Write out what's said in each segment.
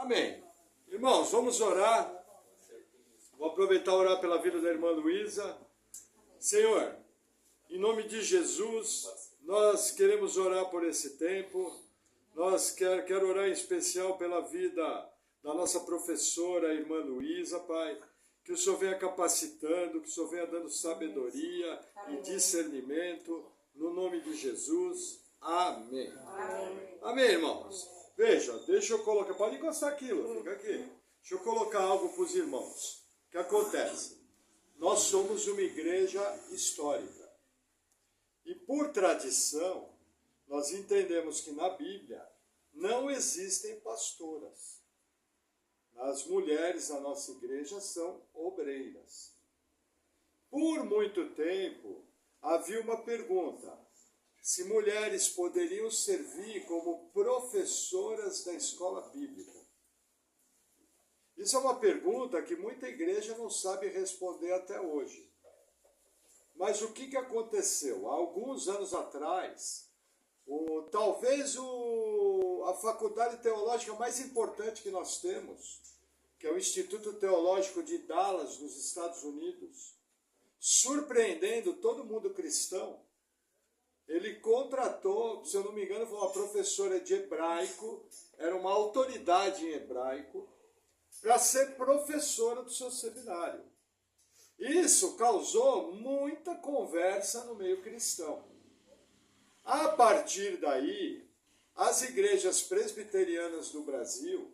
Amém. Irmãos, vamos orar. Vou aproveitar e orar pela vida da irmã Luísa. Senhor, em nome de Jesus, nós queremos orar por esse tempo. Quero orar em especial pela vida da nossa professora, a irmã Luísa, Pai. Que o Senhor venha capacitando, que o Senhor venha dando sabedoria e discernimento, no nome de Jesus. Amém. Amém, irmãos. Veja, deixa eu colocar, pode encostar aquilo, fica aqui. Deixa eu colocar algo para os irmãos. O que acontece? Nós somos uma igreja histórica. E por tradição, nós entendemos que na Bíblia não existem pastoras. As mulheres da nossa igreja são obreiras. Por muito tempo, havia uma pergunta: se mulheres poderiam servir como professoras da escola bíblica. Isso é uma pergunta que muita igreja não sabe responder até hoje. Mas o que aconteceu? Há alguns anos atrás, talvez a faculdade teológica mais importante que nós temos, que é o Instituto Teológico de Dallas, nos Estados Unidos, surpreendendo todo mundo cristão, ele contratou, se eu não me engano, foi uma professora de hebraico, era uma autoridade em hebraico, para ser professora do seu seminário. Isso causou muita conversa no meio cristão. A partir daí, as igrejas presbiterianas do Brasil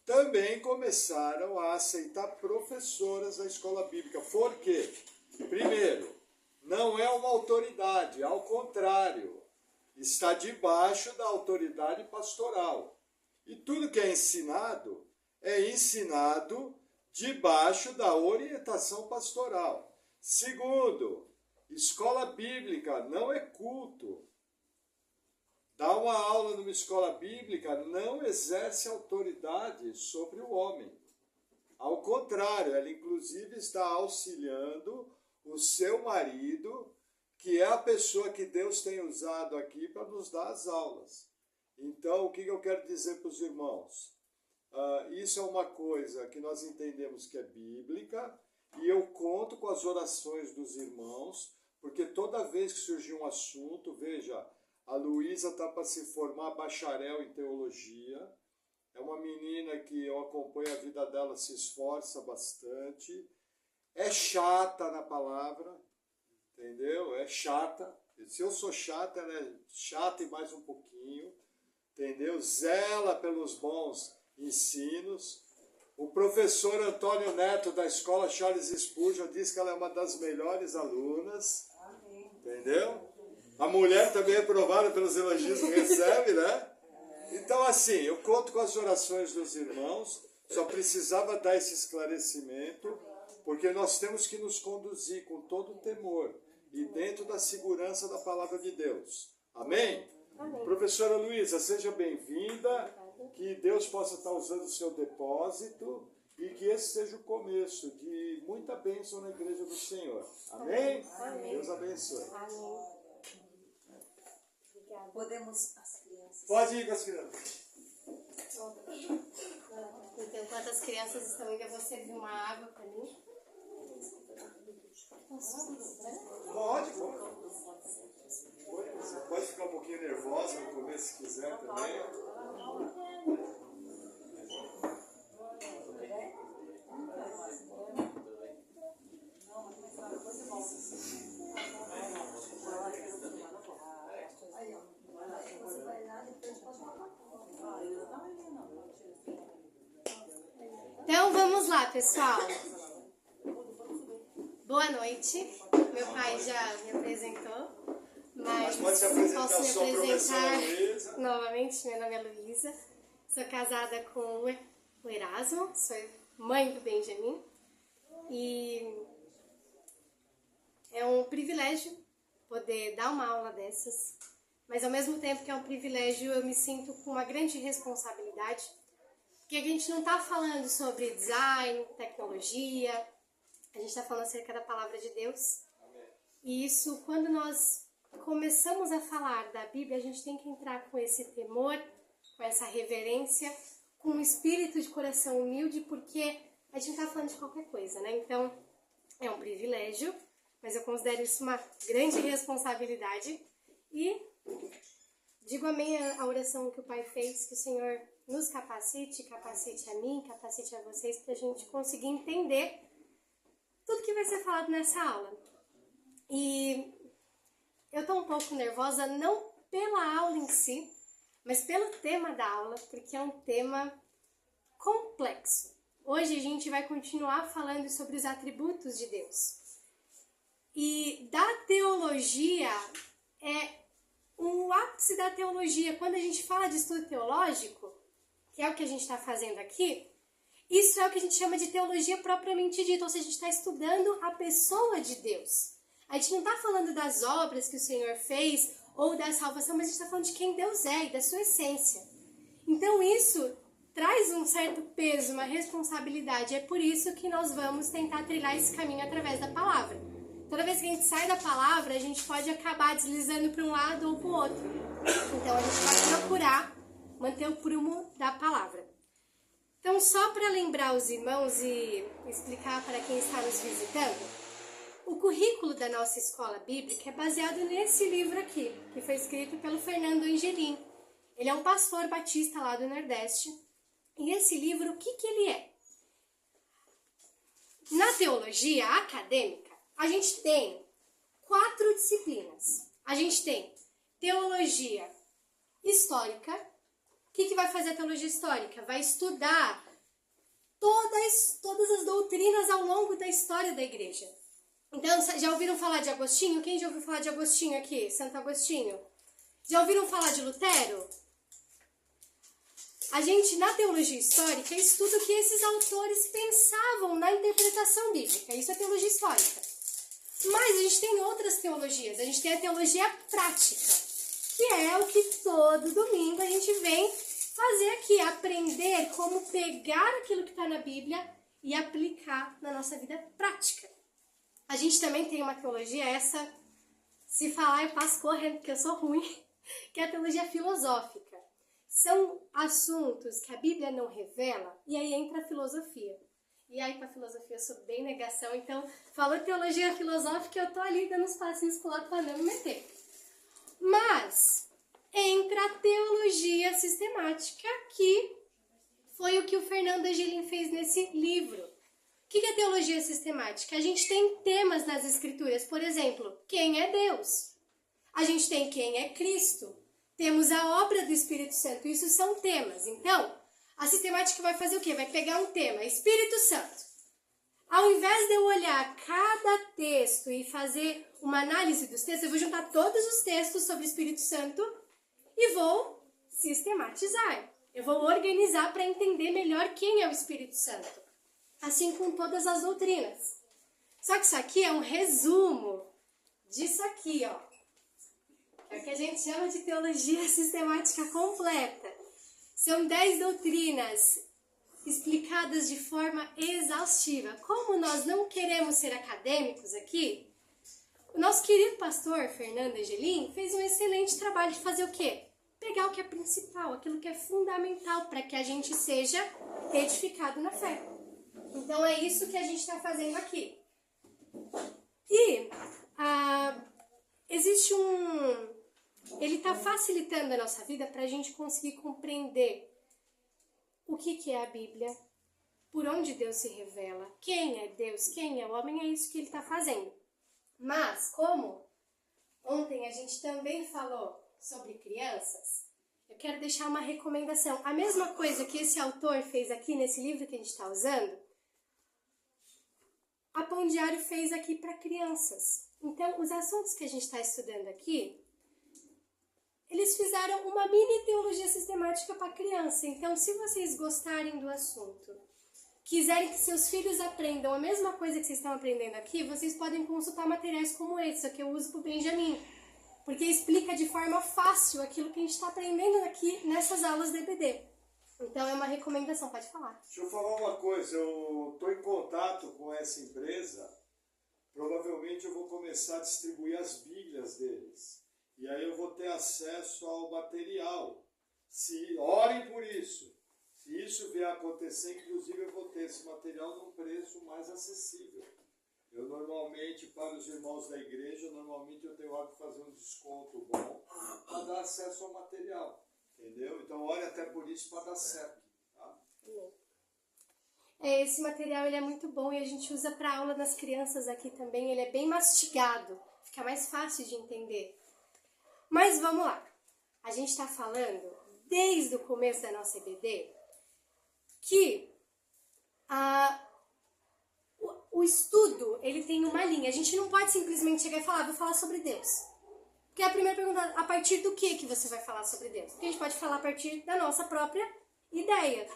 também começaram a aceitar professoras da escola bíblica. Por quê? Primeiro, não é uma autoridade, ao contrário, está debaixo da autoridade pastoral. E tudo que é ensinado debaixo da orientação pastoral. Segundo, escola bíblica não é culto. Dar uma aula numa escola bíblica não exerce autoridade sobre o homem. Ao contrário, ela inclusive está auxiliando o seu marido, que é a pessoa que Deus tem usado aqui para nos dar as aulas. Então, o que eu quero dizer para os irmãos? Isso é uma coisa que nós entendemos que é bíblica, e eu conto com as orações dos irmãos, porque toda vez que surgir um assunto, veja, a Luísa está para se formar bacharel em teologia, é uma menina que eu acompanho a vida dela, se esforça bastante, é chata na palavra, entendeu? É chata. Se eu sou chata, ela é chata e mais um pouquinho, entendeu? Zela pelos bons ensinos. O professor Antônio Neto da escola Charles Spurgeon diz que ela é uma das melhores alunas, entendeu? A mulher também é provada pelos elogios que recebe, né? Então, assim, eu conto com as orações dos irmãos, só precisava dar esse esclarecimento, porque nós temos que nos conduzir com todo o temor e dentro da segurança da palavra de Deus. Amém? Amém. Professora Luísa, seja bem-vinda, que Deus possa estar usando o seu depósito e que esse seja o começo de muita bênção na igreja do Senhor. Amém? Amém. Deus abençoe. Amém. Podemos as crianças. Pode ir com as crianças. Então, enquanto as crianças estão indo, eu vou servir uma água para mim. Pode. Você pode ficar um pouquinho nervosa no começo, se quiser também. Então vamos lá, pessoal. Boa noite. Meu pai já me apresentou, mas pode se apresentar, posso me sua apresentar professora Luísa. novamente. Meu nome é Luísa. Sou casada com o Erasmo, sou mãe do Benjamin. E é um privilégio poder dar uma aula dessas, mas ao mesmo tempo que é um privilégio, eu me sinto com uma grande responsabilidade, porque a gente não está falando sobre design, tecnologia, a gente está falando acerca da palavra de Deus. E isso, quando nós começamos a falar da Bíblia, a gente tem que entrar com esse temor, com essa reverência, com um espírito de coração humilde, porque a gente não está falando de qualquer coisa, né? Então, é um privilégio, mas eu considero isso uma grande responsabilidade. E digo amém à oração que o Pai fez, que o Senhor nos capacite, capacite a mim, capacite a vocês, para a gente conseguir entender tudo que vai ser falado nessa aula. E eu estou um pouco nervosa, não pela aula em si, mas pelo tema da aula, porque é um tema complexo. Hoje a gente vai continuar falando sobre os atributos de Deus. E da teologia, o ápice da teologia, quando a gente fala de estudo teológico, que é o que a gente está fazendo aqui, isso é o que a gente chama de teologia propriamente dita, ou seja, a gente está estudando a pessoa de Deus. A gente não está falando das obras que o Senhor fez ou da salvação, mas a gente está falando de quem Deus é e da sua essência. Então isso traz um certo peso, uma responsabilidade. É por isso que nós vamos tentar trilhar esse caminho através da palavra. Toda vez que a gente sai da palavra, a gente pode acabar deslizando para um lado ou para o outro. Então a gente vai procurar manter o prumo da palavra. Então, só para lembrar os irmãos e explicar para quem está nos visitando, o currículo da nossa escola bíblica é baseado nesse livro aqui, que foi escrito pelo Fernando Angelim. Ele é um pastor batista lá do Nordeste. E esse livro, o que ele é? Na teologia acadêmica, a gente tem 4 disciplinas. A gente tem teologia histórica. O que vai fazer a teologia histórica? Vai estudar todas as doutrinas ao longo da história da igreja. Então, já ouviram falar de Agostinho? Quem já ouviu falar de Agostinho aqui? Santo Agostinho? Já ouviram falar de Lutero? A gente, na teologia histórica, estuda o que esses autores pensavam na interpretação bíblica. Isso é teologia histórica. Mas a gente tem outras teologias. A gente tem a teologia prática, que é o que todo domingo a gente vem fazer aqui. Aprender como pegar aquilo que está na Bíblia e aplicar na nossa vida prática. A gente também tem uma teologia, essa, se falar eu passo correndo, porque eu sou ruim, que é a teologia filosófica. São assuntos que a Bíblia não revela, e aí entra a filosofia. E aí, para a filosofia, eu sou bem negação, então, falou teologia filosófica, eu tô ali dando uns passinhos pro lado para não me meter. Mas entra a teologia sistemática, que foi o que o Fernando Angelim fez nesse livro. O que é teologia sistemática? A gente tem temas nas escrituras, por exemplo, quem é Deus? A gente tem quem é Cristo. Temos a obra do Espírito Santo, isso são temas. Então, a sistemática vai fazer o quê? Vai pegar um tema, Espírito Santo. Ao invés de eu olhar cada texto e fazer uma análise dos textos, eu vou juntar todos os textos sobre o Espírito Santo e vou sistematizar. Eu vou organizar para entender melhor quem é o Espírito Santo. Assim com todas as doutrinas. Só que isso aqui é um resumo disso aqui, ó. É o que a gente chama de teologia sistemática completa. São 10 doutrinas explicadas de forma exaustiva. Como nós não queremos ser acadêmicos aqui, o nosso querido pastor Fernando Angelim fez um excelente trabalho de fazer o quê? Pegar o que é principal, aquilo que é fundamental para que a gente seja edificado na fé. Então é isso que a gente está fazendo aqui. E existe ele está facilitando a nossa vida para a gente conseguir compreender o que é a Bíblia, por onde Deus se revela, quem é Deus, quem é o homem, é isso que ele está fazendo. Mas, como ontem a gente também falou sobre crianças, eu quero deixar uma recomendação. A mesma coisa que esse autor fez aqui nesse livro que a gente está usando, a Pão Diário fez aqui para crianças. Então, os assuntos que a gente está estudando aqui, eles fizeram uma mini teologia sistemática para criança. Então, se vocês gostarem do assunto, quiserem que seus filhos aprendam a mesma coisa que vocês estão aprendendo aqui, vocês podem consultar materiais como esse, que eu uso para o Benjamin. Porque explica de forma fácil aquilo que a gente está aprendendo aqui nessas aulas de EBD. Então, é uma recomendação, pode falar. Deixa eu falar uma coisa, eu estou em contato com essa empresa, provavelmente eu vou começar a distribuir as bíblias deles. E aí eu vou ter acesso ao material. Orem por isso. Se isso vier a acontecer, inclusive eu vou ter esse material num preço mais acessível. Eu normalmente, para os irmãos da igreja, eu tenho hora de fazer um desconto bom para dar acesso ao material. Entendeu? Então, olha até por isso para dar certo. Tá? Esse material ele é muito bom e a gente usa para aula das crianças aqui também. Ele é bem mastigado, fica mais fácil de entender. Mas vamos lá. A gente está falando, desde o começo da nossa EBD, que o estudo ele tem uma linha. A gente não pode simplesmente chegar e falar, vou falar sobre Deus. Porque a primeira pergunta, a partir do que você vai falar sobre Deus? Porque a gente pode falar a partir da nossa própria ideia.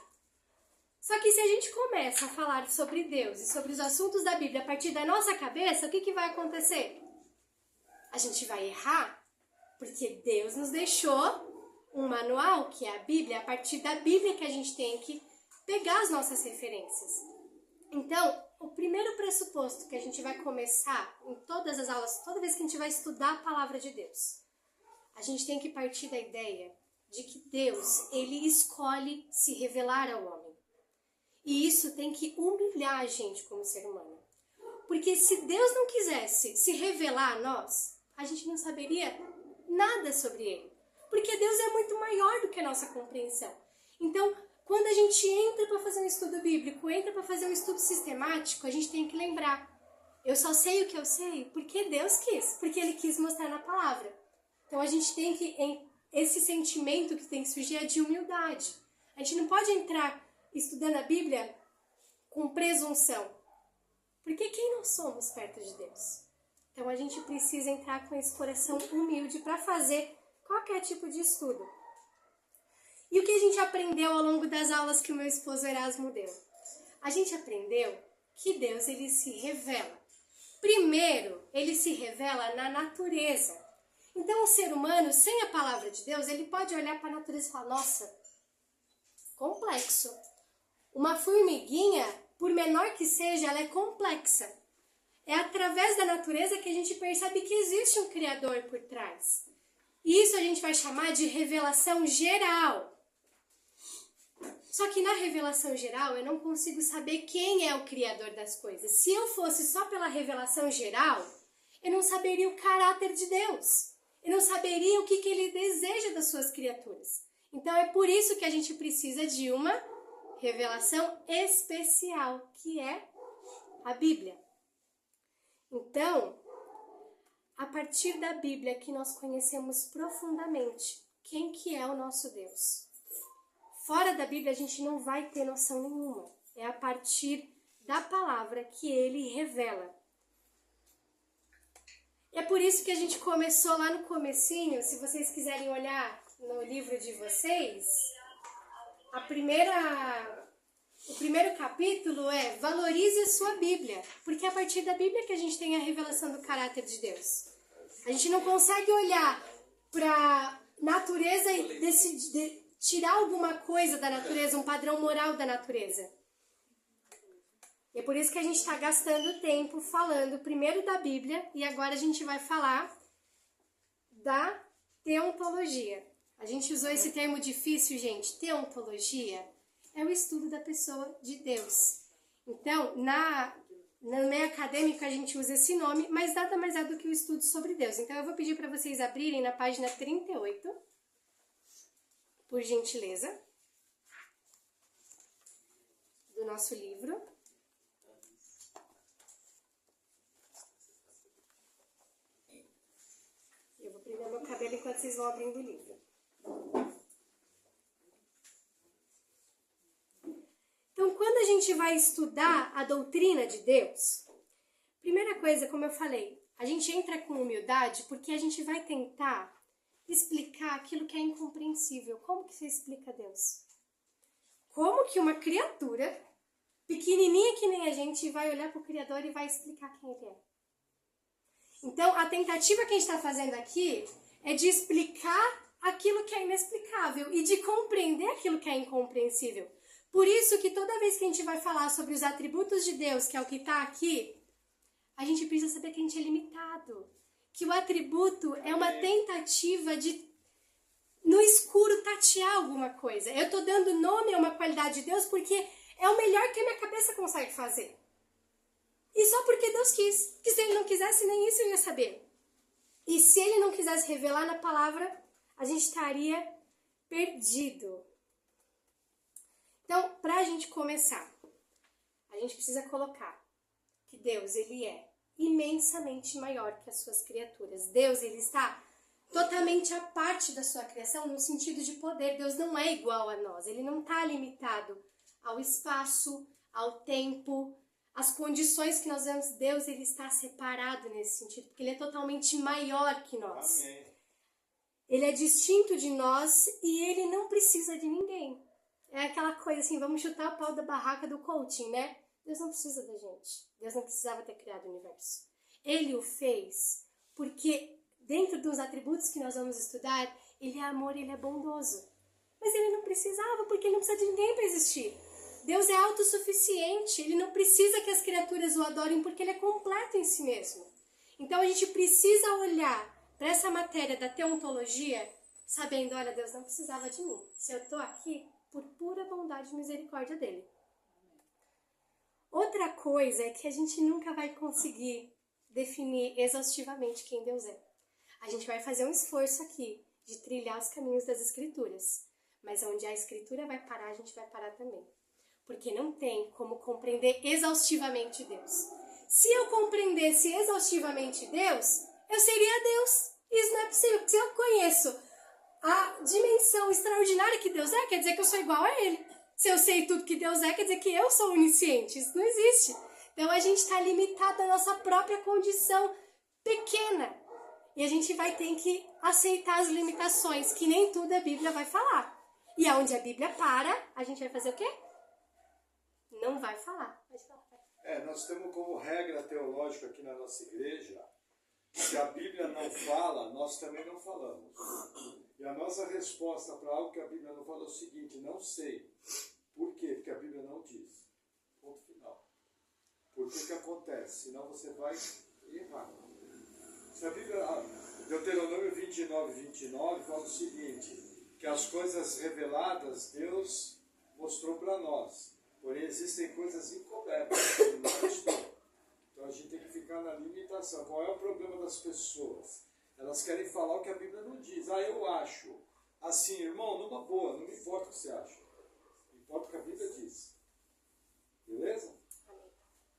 Só que se a gente começa a falar sobre Deus e sobre os assuntos da Bíblia a partir da nossa cabeça, o que vai acontecer? A gente vai errar, porque Deus nos deixou um manual, que é a Bíblia, a partir da Bíblia que a gente tem que pegar as nossas referências. Então, o primeiro pressuposto que a gente vai começar em todas as aulas, toda vez que a gente vai estudar a palavra de Deus, a gente tem que partir da ideia de que Deus, ele escolhe se revelar ao homem. E isso tem que humilhar a gente como ser humano. Porque se Deus não quisesse se revelar a nós, a gente não saberia nada sobre ele. Porque Deus é muito maior do que a nossa compreensão. Então, quando a gente entra para fazer um estudo bíblico, entra para fazer um estudo sistemático, a gente tem que lembrar, eu só sei o que eu sei porque Deus quis, porque Ele quis mostrar na palavra. Então a gente tem que, esse sentimento que tem que surgir é de humildade. A gente não pode entrar estudando a Bíblia com presunção, porque quem nós somos perto de Deus? Então a gente precisa entrar com esse coração humilde para fazer qualquer tipo de estudo. E o que a gente aprendeu ao longo das aulas que o meu esposo Erasmo deu? A gente aprendeu que Deus ele se revela. Primeiro, ele se revela na natureza. Então, o ser humano, sem a palavra de Deus, ele pode olhar para a natureza e falar, nossa, complexo. Uma formiguinha, por menor que seja, ela é complexa. É através da natureza que a gente percebe que existe um Criador por trás. Isso a gente vai chamar de revelação geral. Só que na revelação geral eu não consigo saber quem é o Criador das coisas. Se eu fosse só pela revelação geral, eu não saberia o caráter de Deus. Eu não saberia o que Ele deseja das suas criaturas. Então é por isso que a gente precisa de uma revelação especial, que é a Bíblia. Então, a partir da Bíblia que nós conhecemos profundamente quem que é o nosso Deus. Fora da Bíblia a gente não vai ter noção nenhuma. É a partir da palavra que ele revela. É por isso que a gente começou lá no comecinho, se vocês quiserem olhar no livro de vocês, o primeiro capítulo é valorize a sua Bíblia, porque é a partir da Bíblia que a gente tem a revelação do caráter de Deus. A gente não consegue olhar para a natureza e tirar alguma coisa da natureza, um padrão moral da natureza. E é por isso que a gente está gastando tempo falando primeiro da Bíblia e agora a gente vai falar da teontologia. A gente usou esse termo difícil, gente. Teontologia é o estudo da pessoa de Deus. Então, no meio acadêmico a gente usa esse nome, mas nada mais é do que o estudo sobre Deus. Então eu vou pedir para vocês abrirem na página 38, por gentileza, do nosso livro. Eu vou prender meu cabelo enquanto vocês vão abrindo o livro. Então, quando a gente vai estudar a doutrina de Deus, primeira coisa, como eu falei, a gente entra com humildade porque a gente vai tentar explicar aquilo que é incompreensível. Como que você explica Deus? Como que uma criatura pequenininha que nem a gente vai olhar para o Criador e vai explicar quem Ele é? Então, a tentativa que a gente está fazendo aqui é de explicar aquilo que é inexplicável e de compreender aquilo que é incompreensível. Por isso que toda vez que a gente vai falar sobre os atributos de Deus, que é o que está aqui, a gente precisa saber que a gente é limitado. Que o atributo é uma tentativa de no escuro tatear alguma coisa. Eu estou dando nome a uma qualidade de Deus porque é o melhor que a minha cabeça consegue fazer. E só porque Deus quis. Porque se Ele não quisesse, nem isso eu ia saber. E se Ele não quisesse revelar na palavra, a gente estaria perdido. Então, para a gente começar, a gente precisa colocar que Deus, Ele é imensamente maior que as suas criaturas. Deus, Ele está totalmente à parte da sua criação no sentido de poder. Deus não é igual a nós. Ele não está limitado ao espaço, ao tempo, às condições que nós vemos. Deus, Ele está separado nesse sentido, porque Ele é totalmente maior que nós. Amém. Ele é distinto de nós e Ele não precisa de ninguém. É aquela coisa assim, vamos chutar o pau da barraca do coaching, né? Deus não precisa da gente. Deus não precisava ter criado o universo. Ele o fez porque dentro dos atributos que nós vamos estudar, Ele é amor, Ele é bondoso. Mas Ele não precisava, porque Ele não precisa de ninguém para existir. Deus é autossuficiente, Ele não precisa que as criaturas o adorem porque Ele é completo em si mesmo. Então a gente precisa olhar para essa matéria da teontologia sabendo, olha, Deus não precisava de mim. Se eu estou aqui, por pura bondade e misericórdia dele. Outra coisa é que a gente nunca vai conseguir definir exaustivamente quem Deus é. A gente vai fazer um esforço aqui de trilhar os caminhos das Escrituras. Mas onde a Escritura vai parar, a gente vai parar também. Porque não tem como compreender exaustivamente Deus. Se eu compreendesse exaustivamente Deus, eu seria Deus. Isso não é possível, porque se eu conheço a dimensão extraordinária que Deus é, quer dizer que eu sou igual a Ele. Se eu sei tudo que Deus é, quer dizer que eu sou onisciente. Isso não existe. Então a gente está limitado à nossa própria condição pequena. E a gente vai ter que aceitar as limitações, que nem tudo a Bíblia vai falar. E aonde a Bíblia para, a gente vai fazer o quê? Não vai falar. Nós temos como regra teológica aqui na nossa igreja, se a Bíblia não fala, nós também não falamos. E a nossa resposta para algo que a Bíblia não fala é o seguinte, não sei. Por quê? Porque a Bíblia não diz. Ponto final. Por que acontece? Senão você vai errar. Se a Bíblia, Deuteronômio 29 fala o seguinte, que as coisas reveladas Deus mostrou para nós. Porém, existem coisas encobertas que Ele não mostrou. Então a gente tem que ficar na limitação. Qual é o problema das pessoas? Elas querem falar o que a Bíblia não diz. Eu acho. Assim, irmão, numa boa, não me importa o que você acha. Importa o que a Bíblia diz. Beleza?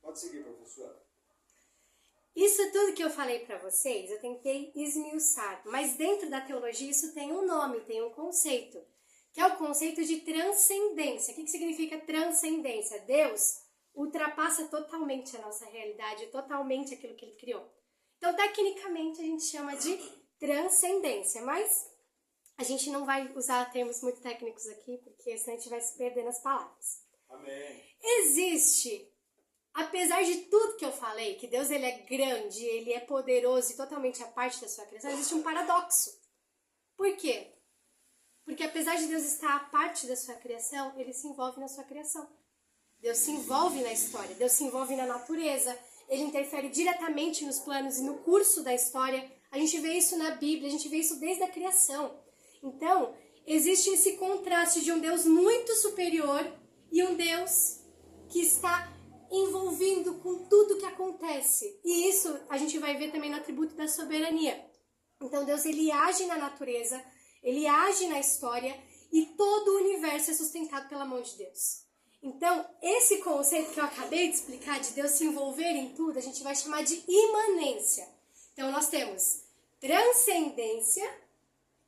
Pode seguir, professora. Isso tudo que eu falei para vocês, eu tentei esmiuçar. Mas dentro da teologia isso tem um nome, tem um conceito. Que é o conceito de transcendência. O que significa transcendência? Deus ultrapassa totalmente a nossa realidade, totalmente aquilo que Ele criou. Então, tecnicamente, a gente chama de transcendência, mas a gente não vai usar termos muito técnicos aqui, porque senão a gente vai se perder nas palavras. Amém. Existe, apesar de tudo que eu falei, que Deus ele é grande, Ele é poderoso e totalmente a parte da sua criação, existe um paradoxo. Por quê? Porque apesar de Deus estar à parte da sua criação, Ele se envolve na sua criação. Deus se envolve na história, Deus se envolve na natureza, Ele interfere diretamente nos planos e no curso da história. A gente vê isso na Bíblia, a gente vê isso desde a criação. Então, existe esse contraste de um Deus muito superior e um Deus que está envolvido com tudo que acontece. E isso a gente vai ver também no atributo da soberania. Então, Deus ele age na natureza, Ele age na história e todo o universo é sustentado pela mão de Deus. Então, esse conceito que eu acabei de explicar, de Deus se envolver em tudo, a gente vai chamar de imanência. Então, nós temos transcendência,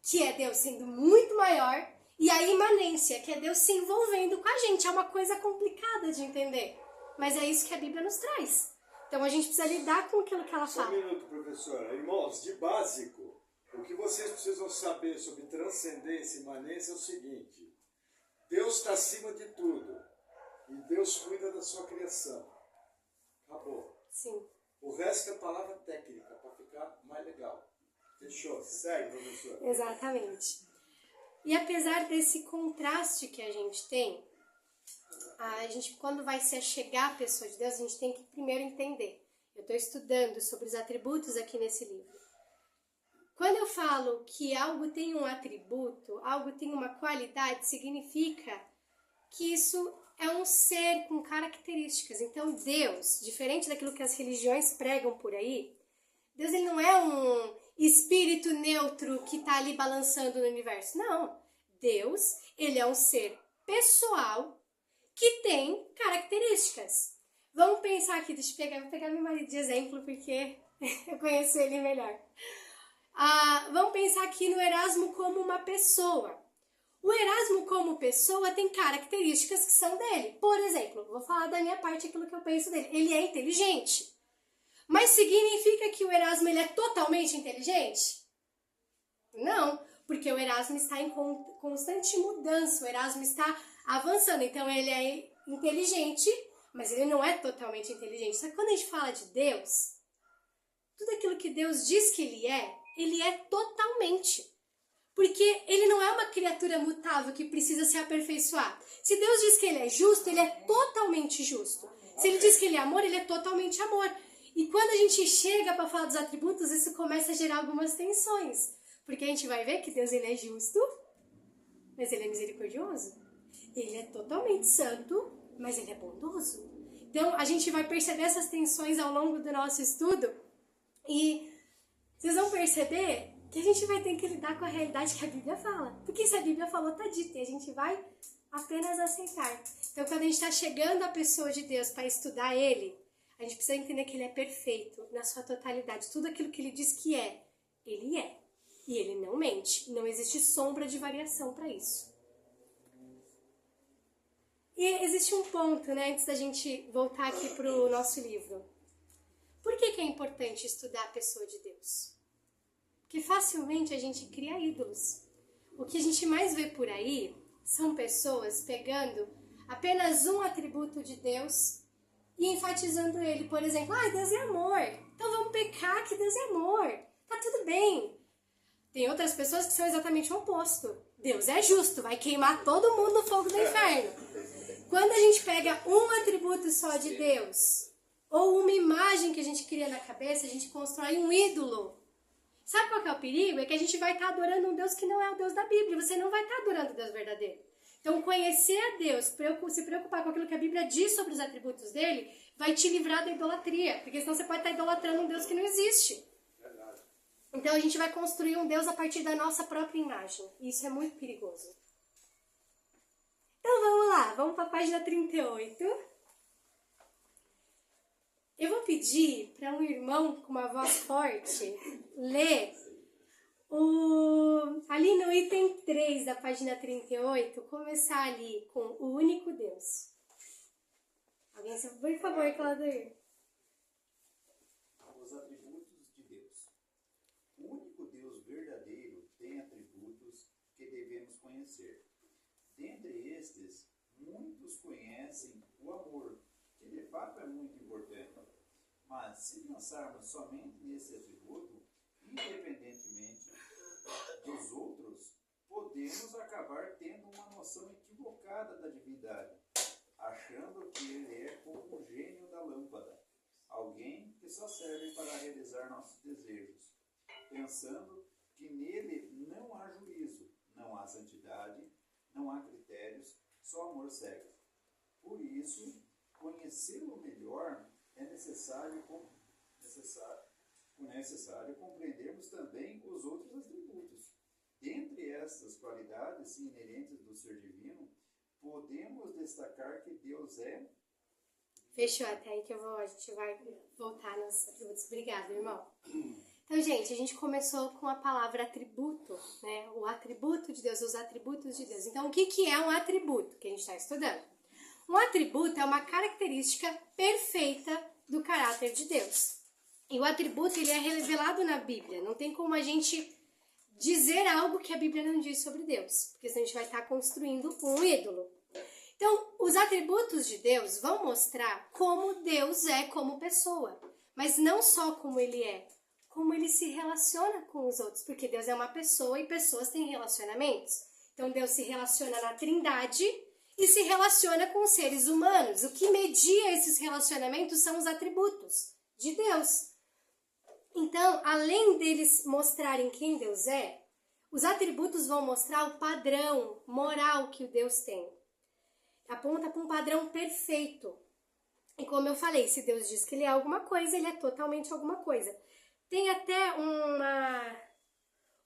que é Deus sendo muito maior, e a imanência, que é Deus se envolvendo com a gente. É uma coisa complicada de entender, mas é isso que a Bíblia nos traz. Então, a gente precisa lidar com aquilo que ela fala. Só um minuto, professora. Irmãos, de básico, o que vocês precisam saber sobre transcendência e imanência é o seguinte. Deus está acima de tudo. E Deus cuida da sua criação. Acabou. Sim. O resto é palavra técnica, para ficar mais legal. Fechou? Segue, professor. Exatamente. E apesar desse contraste que a gente tem, a gente, quando vai se achegar à pessoa de Deus, a gente tem que primeiro entender. Eu estou estudando sobre os atributos aqui nesse livro. Quando eu falo que algo tem um atributo, algo tem uma qualidade, significa que isso é um ser com características. Então Deus, diferente daquilo que as religiões pregam por aí, Deus ele não é um espírito neutro que está ali balançando no universo. Não. Deus, ele é um ser pessoal que tem características. Vamos pensar aqui, vou pegar meu marido de exemplo porque eu conheço ele melhor. Vamos pensar aqui no Erasmo como uma pessoa. O Erasmo como pessoa tem características que são dele. Por exemplo, vou falar da minha parte aquilo que eu penso dele. Ele é inteligente. Mas significa que o Erasmo ele é totalmente inteligente? Não, porque o Erasmo está em constante mudança, o Erasmo está avançando, então ele é inteligente, mas ele não é totalmente inteligente. Só que quando a gente fala de Deus, tudo aquilo que Deus diz que ele é totalmente. Porque ele não é uma criatura mutável que precisa se aperfeiçoar. Se Deus diz que ele é justo, ele é totalmente justo. Se ele diz que ele é amor, ele é totalmente amor. E quando a gente chega para falar dos atributos, isso começa a gerar algumas tensões. Porque a gente vai ver que Deus ele é justo, mas ele é misericordioso. Ele é totalmente santo, mas ele é bondoso. Então a gente vai perceber essas tensões ao longo do nosso estudo. E vocês vão perceber que a gente vai ter que lidar com a realidade que a Bíblia fala. Porque se a Bíblia falou, tá dito. E a gente vai apenas aceitar. Então quando a gente está chegando à pessoa de Deus para estudar ele, a gente precisa entender que ele é perfeito na sua totalidade. Tudo aquilo que ele diz que é, ele é. E ele não mente. Não existe sombra de variação para isso. E existe um ponto, né, antes da gente voltar aqui para o nosso livro. Por que é importante estudar a pessoa de Deus? Porque facilmente a gente cria ídolos. O que a gente mais vê por aí são pessoas pegando apenas um atributo de Deus e enfatizando ele. Por exemplo, Deus é amor, então vamos pecar que Deus é amor. Tá tudo bem. Tem outras pessoas que são exatamente o oposto. Deus é justo, vai queimar todo mundo no fogo do inferno. Quando a gente pega um atributo só de Deus, ou uma imagem que a gente cria na cabeça, a gente constrói um ídolo. Sabe qual que é o perigo? É que a gente vai estar adorando um Deus que não é o Deus da Bíblia. Você não vai estar adorando o Deus verdadeiro. Então, conhecer a Deus, se preocupar com aquilo que a Bíblia diz sobre os atributos dele, vai te livrar da idolatria. Porque senão você pode estar idolatrando um Deus que não existe. Então, a gente vai construir um Deus a partir da nossa própria imagem. E isso é muito perigoso. Então, vamos lá. Vamos para a página 38. Eu vou pedir para um irmão com uma voz forte ler ali no item 3 da página 38, começar ali com o único Deus. Alguém, por favor, Claudir. Os atributos de Deus. O único Deus verdadeiro tem atributos que devemos conhecer. Dentre estes, muitos conhecem o amor, que de fato é muito importante. Mas se pensarmos somente nesse atributo, independentemente dos outros, podemos acabar tendo uma noção equivocada da divindade, achando que ele é como o gênio da lâmpada, alguém que só serve para realizar nossos desejos, pensando que nele não há juízo, não há santidade, não há critérios, só amor cego. Por isso, conhecê-lo melhor é necessário compreendermos também os outros atributos. Dentre estas qualidades inerentes do ser divino, podemos destacar que Deus é... Fechou até aí que a gente vai voltar nos atributos. Obrigada, irmão. Então, gente, a gente começou com a palavra atributo, né? O atributo de Deus, os atributos de Deus. Então, o que é um atributo que a gente está estudando? Um atributo é uma característica perfeita do caráter de Deus. E o atributo, ele é revelado na Bíblia. Não tem como a gente dizer algo que a Bíblia não diz sobre Deus, porque senão a gente vai estar construindo um ídolo. Então, os atributos de Deus vão mostrar como Deus é como pessoa, mas não só como ele é, como ele se relaciona com os outros, porque Deus é uma pessoa e pessoas têm relacionamentos. Então, Deus se relaciona na Trindade e se relaciona com os seres humanos. O que media esses relacionamentos são os atributos de Deus. Então, além deles mostrarem quem Deus é, os atributos vão mostrar o padrão moral que o Deus tem. Aponta para um padrão perfeito. E como eu falei, se Deus diz que ele é alguma coisa, ele é totalmente alguma coisa. Tem até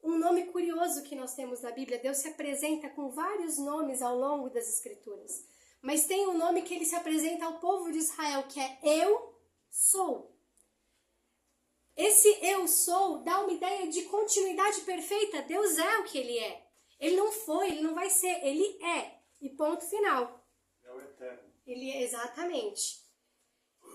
um nome curioso que nós temos na Bíblia. Deus se apresenta com vários nomes ao longo das Escrituras. Mas tem um nome que ele se apresenta ao povo de Israel, que é Eu Sou. Esse Eu Sou dá uma ideia de continuidade perfeita. Deus é o que ele é. Ele não foi, ele não vai ser, ele é. E ponto final. É o eterno. Ele é, exatamente.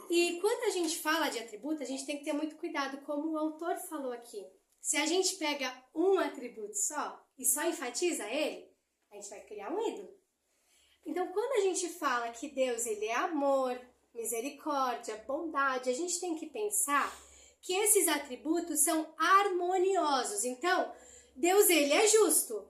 E quando a gente fala de atributo, a gente tem que ter muito cuidado, como o autor falou aqui. Se a gente pega um atributo só e só enfatiza ele, a gente vai criar um ídolo. Então, quando a gente fala que Deus ele é amor, misericórdia, bondade, a gente tem que pensar que esses atributos são harmoniosos. Então, Deus ele é justo,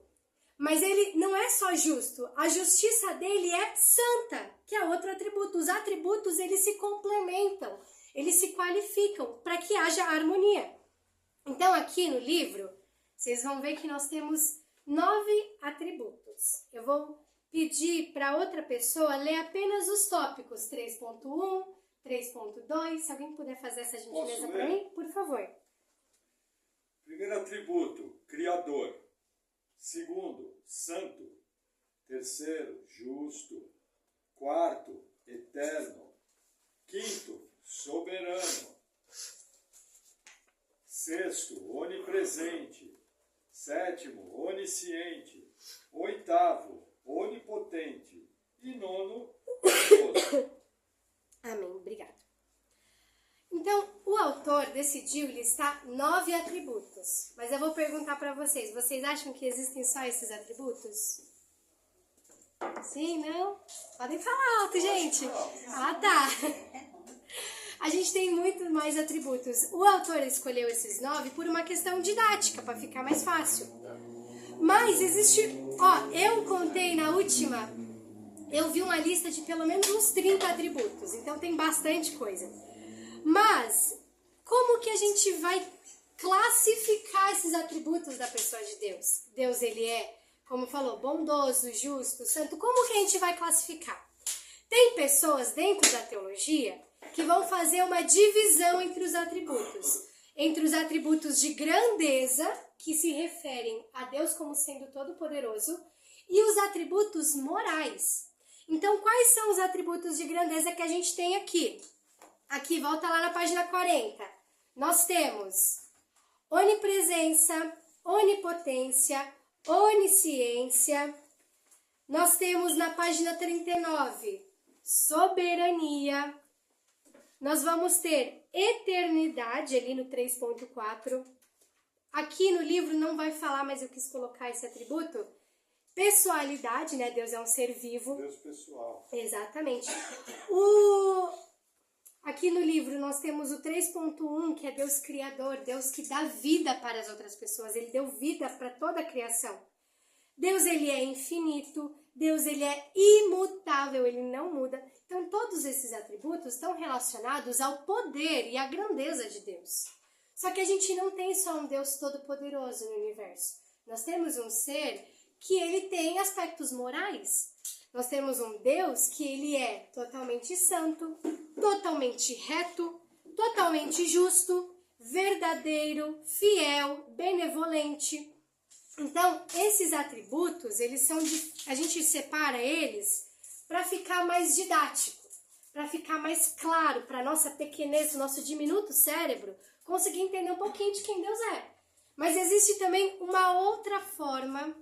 mas ele não é só justo. A justiça dele é santa, que é outro atributo. Os atributos eles se complementam, eles se qualificam para que haja harmonia. Então, aqui no livro, vocês vão ver que nós temos 9 atributos. Eu vou pedir para outra pessoa ler apenas os tópicos 3.1, 3.2. Se alguém puder fazer essa gentileza para mim, por favor. Primeiro atributo, Criador. Segundo, Santo. Terceiro, Justo. Quarto, Eterno. Quinto, Soberano. Sexto, Onipresente. Sétimo, Onisciente. Oitavo, Onipotente. E nono, Poderoso. Amém, obrigada. Então, o autor decidiu listar 9 atributos. Mas eu vou perguntar para vocês, vocês acham que existem só esses atributos? Sim, não? Podem falar alto, gente. Ah, tá. A gente tem muito mais atributos. O autor escolheu esses 9 por uma questão didática, para ficar mais fácil. Mas existe... eu contei na última, eu vi uma lista de pelo menos uns 30 atributos. Então tem bastante coisa. Mas, como que a gente vai classificar esses atributos da pessoa de Deus? Deus, ele é, como falou, bondoso, justo, santo. Como que a gente vai classificar? Tem pessoas dentro da teologia que vão fazer uma divisão entre os atributos. Entre os atributos de grandeza, que se referem a Deus como sendo todo-poderoso, e os atributos morais. Então, quais são os atributos de grandeza que a gente tem aqui? Aqui, volta lá na página 40. Nós temos onipresença, onipotência, onisciência. Nós temos na página 39, soberania. Nós vamos ter eternidade, ali no 3.4. Aqui no livro não vai falar, mas eu quis colocar esse atributo. Pessoalidade, né? Deus é um ser vivo. Deus pessoal. Exatamente. Aqui no livro nós temos o 3.1, que é Deus criador, Deus que dá vida para as outras pessoas. Ele deu vida para toda a criação. Deus, ele é infinito. Deus, ele é imutável, ele não muda. Então, todos esses atributos estão relacionados ao poder e à grandeza de Deus. Só que a gente não tem só um Deus todo-poderoso no universo. Nós temos um ser que ele tem aspectos morais. Nós temos um Deus que ele é totalmente santo, totalmente reto, totalmente justo, verdadeiro, fiel, benevolente. Então, esses atributos, eles são a gente separa eles para ficar mais didático, para ficar mais claro, para nossa pequenez, nosso diminuto cérebro, conseguir entender um pouquinho de quem Deus é. Mas existe também uma outra forma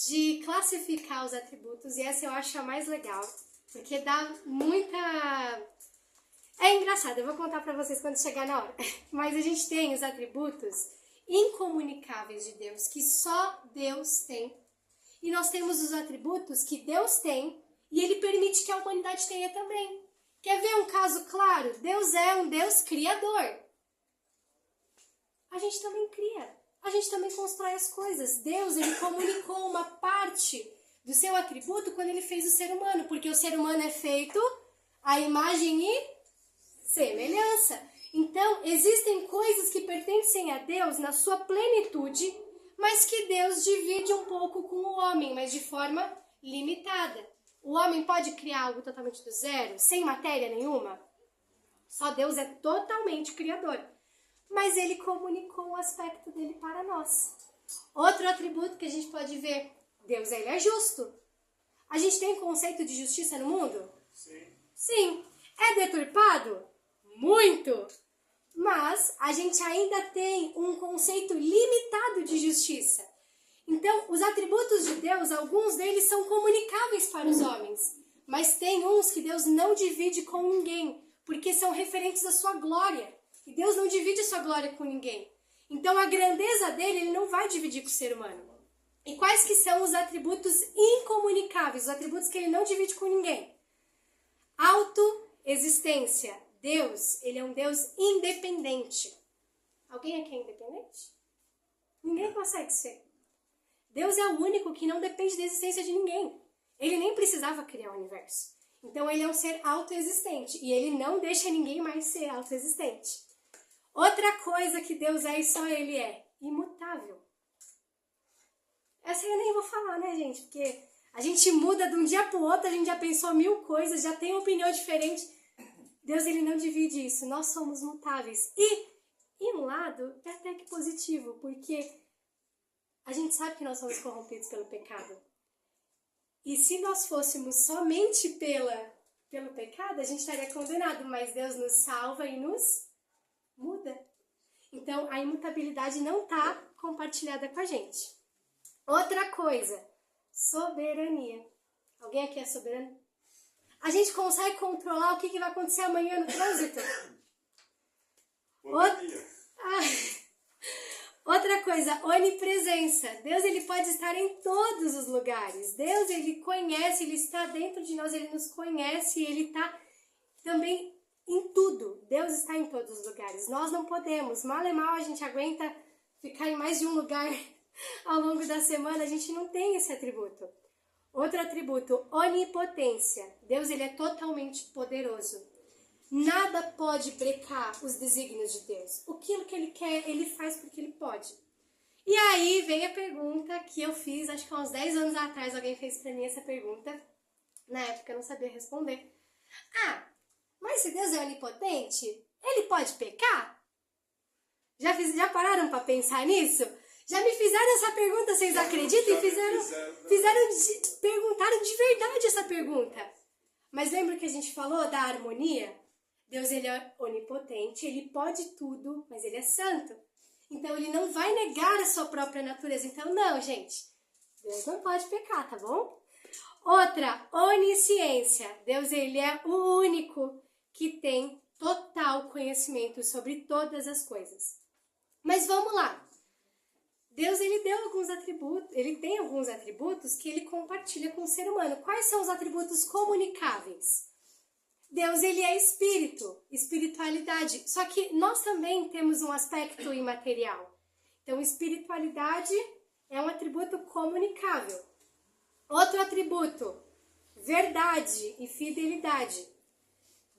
de classificar os atributos, e essa eu acho a mais legal, porque dá muita... É engraçado, eu vou contar para vocês quando chegar na hora. Mas a gente tem os atributos incomunicáveis de Deus, que só Deus tem. E nós temos os atributos que Deus tem, e Ele permite que a humanidade tenha também. Quer ver um caso claro? Deus é um Deus criador. A gente também cria. A gente também constrói as coisas. Deus, ele comunicou uma parte do seu atributo quando ele fez o ser humano, porque o ser humano é feito à imagem e semelhança. Então, existem coisas que pertencem a Deus na sua plenitude, mas que Deus divide um pouco com o homem, mas de forma limitada. O homem pode criar algo totalmente do zero, sem matéria nenhuma? Só Deus é totalmente criador. Mas ele comunicou o aspecto dele para nós. Outro atributo que a gente pode ver, Deus ele é justo. A gente tem conceito de justiça no mundo? Sim. É deturpado? Muito. Mas a gente ainda tem um conceito limitado de justiça. Então, os atributos de Deus, alguns deles são comunicáveis para os homens. Mas tem uns que Deus não divide com ninguém, porque são referentes à sua glória. E Deus não divide a sua glória com ninguém. Então, a grandeza dele, ele não vai dividir com o ser humano. E quais que são os atributos incomunicáveis, os atributos que ele não divide com ninguém? Autoexistência. Deus, ele é um Deus independente. Alguém aqui é independente? Ninguém consegue ser. Deus é o único que não depende da existência de ninguém. Ele nem precisava criar o universo. Então, ele é um ser autoexistente. E ele não deixa ninguém mais ser autoexistente. Outra coisa que Deus é e só ele é, imutável. Essa eu nem vou falar, né, gente? Porque a gente muda de um dia para o outro, a gente já pensou 1000 coisas, já tem opinião diferente. Deus, ele não divide isso. Nós somos mutáveis. E, em um lado, é até que positivo, porque a gente sabe que nós somos corrompidos pelo pecado. E se nós fôssemos somente pelo pecado, a gente estaria condenado. Mas Deus nos salva e nos muda. Então, a imutabilidade não está compartilhada com a gente. Outra coisa, soberania. Alguém aqui é soberano? A gente consegue controlar o que vai acontecer amanhã no trânsito? Outra coisa, onipresença. Deus, ele pode estar em todos os lugares. Deus, ele conhece, ele está dentro de nós, ele nos conhece, ele está também em tudo. Deus está em todos os lugares. Nós não podemos. Mal é mal, a gente aguenta ficar em mais de um lugar ao longo da semana. A gente não tem esse atributo. Outro atributo, onipotência. Deus, ele é totalmente poderoso. Nada pode brecar os desígnios de Deus. Aquilo que ele quer, ele faz porque ele pode. E aí vem a pergunta que eu fiz, acho que há uns 10 anos atrás, alguém fez pra mim essa pergunta. Na época eu não sabia responder. Mas se Deus é onipotente, ele pode pecar? Já pararam pra pensar nisso? Já me fizeram essa pergunta, vocês acreditam? E perguntaram de verdade essa pergunta. Mas lembra que a gente falou da harmonia? Deus, ele é onipotente, ele pode tudo, mas ele é santo. Então, ele não vai negar a sua própria natureza. Então, não, gente. Deus não pode pecar, tá bom? Outra, onisciência. Deus, ele é o único que tem total conhecimento sobre todas as coisas. Mas vamos lá. Deus, ele deu alguns atributos, ele tem alguns atributos que ele compartilha com o ser humano. Quais são os atributos comunicáveis? Deus, ele é espírito, espiritualidade. Só que nós também temos um aspecto imaterial. Então, espiritualidade é um atributo comunicável. Outro atributo, verdade e fidelidade.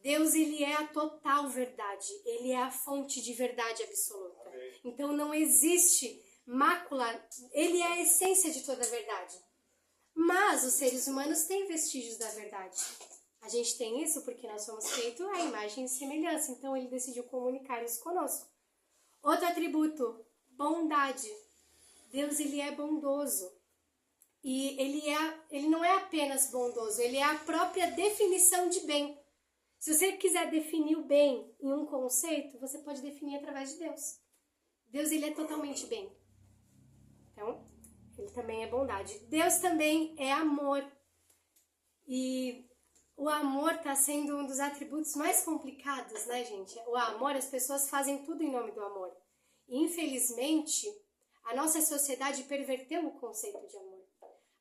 Deus, ele é a total verdade. Ele é a fonte de verdade absoluta. Então, não existe mácula. Ele é a essência de toda a verdade. Mas os seres humanos têm vestígios da verdade. A gente tem isso porque nós somos feitos à imagem e semelhança. Então, ele decidiu comunicar isso conosco. Outro atributo, bondade. Deus, ele é bondoso. E ele não é apenas bondoso, ele é a própria definição de bem. Se você quiser definir o bem em um conceito, você pode definir através de Deus. Deus, ele é totalmente bem. Então, ele também é bondade. Deus também é amor. E o amor está sendo um dos atributos mais complicados, né, gente? O amor, as pessoas fazem tudo em nome do amor. E, infelizmente, a nossa sociedade perverteu o conceito de amor.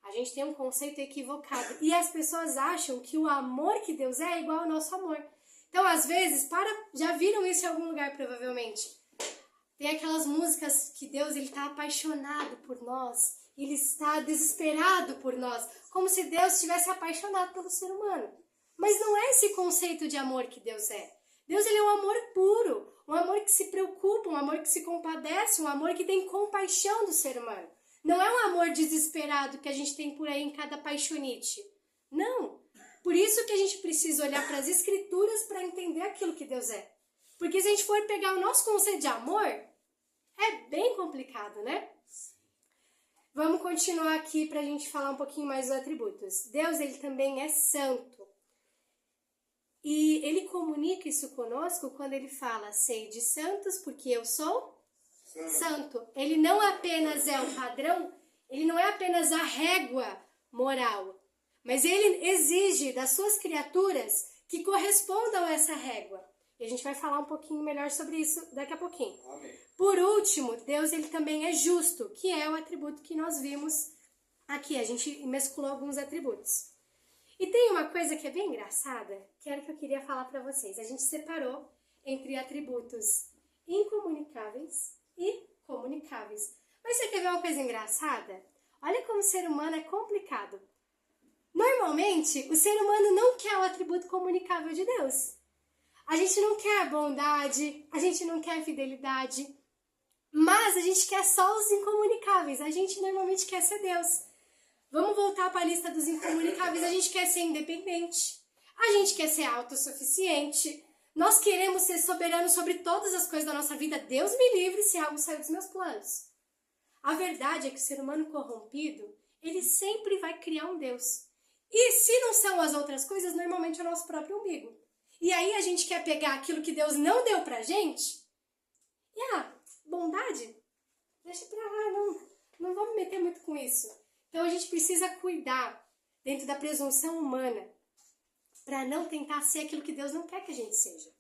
A gente tem um conceito equivocado. E as pessoas acham que o amor que Deus é igual ao nosso amor. Então, às vezes, já viram isso em algum lugar, provavelmente. Tem aquelas músicas que Deus está apaixonado por nós. Ele está desesperado por nós. Como se Deus estivesse apaixonado pelo ser humano. Mas não é esse conceito de amor que Deus é. Deus, ele é um amor puro, um amor que se preocupa, um amor que se compadece, um amor que tem compaixão do ser humano. Não é um amor desesperado que a gente tem por aí em cada paixonite. Não. Por isso que a gente precisa olhar para as escrituras para entender aquilo que Deus é. Porque se a gente for pegar o nosso conceito de amor, é bem complicado, né? Vamos continuar aqui para a gente falar um pouquinho mais dos atributos. Deus, ele também é santo. E ele comunica isso conosco quando ele fala, sede santos porque eu sou santo. Ele não apenas é o padrão, ele não é apenas a régua moral, mas ele exige das suas criaturas que correspondam a essa régua. E a gente vai falar um pouquinho melhor sobre isso daqui a pouquinho. Amém. Por último, Deus, ele também é justo, que é o atributo que nós vimos aqui. A gente mesclou alguns atributos. E tem uma coisa que é bem engraçada, que era o que eu queria falar para vocês. A gente separou entre atributos incomunicáveis e comunicáveis. Mas você quer ver uma coisa engraçada? Olha como o ser humano é complicado. Normalmente, o ser humano não quer o atributo comunicável de Deus. A gente não quer a bondade, a gente não quer a fidelidade, mas a gente quer só os incomunicáveis. A gente normalmente quer ser Deus. Vamos voltar para a lista dos incomunicáveis. A gente quer ser independente, a gente quer ser autossuficiente, nós queremos ser soberanos sobre todas as coisas da nossa vida. Deus me livre se algo sair dos meus planos. A verdade é que o ser humano corrompido, ele sempre vai criar um Deus. E se não são as outras coisas, normalmente é o nosso próprio umbigo. E aí a gente quer pegar aquilo que Deus não deu pra gente e bondade, deixa pra lá, não vamos me meter muito com isso. Então a gente precisa cuidar dentro da presunção humana para não tentar ser aquilo que Deus não quer que a gente seja.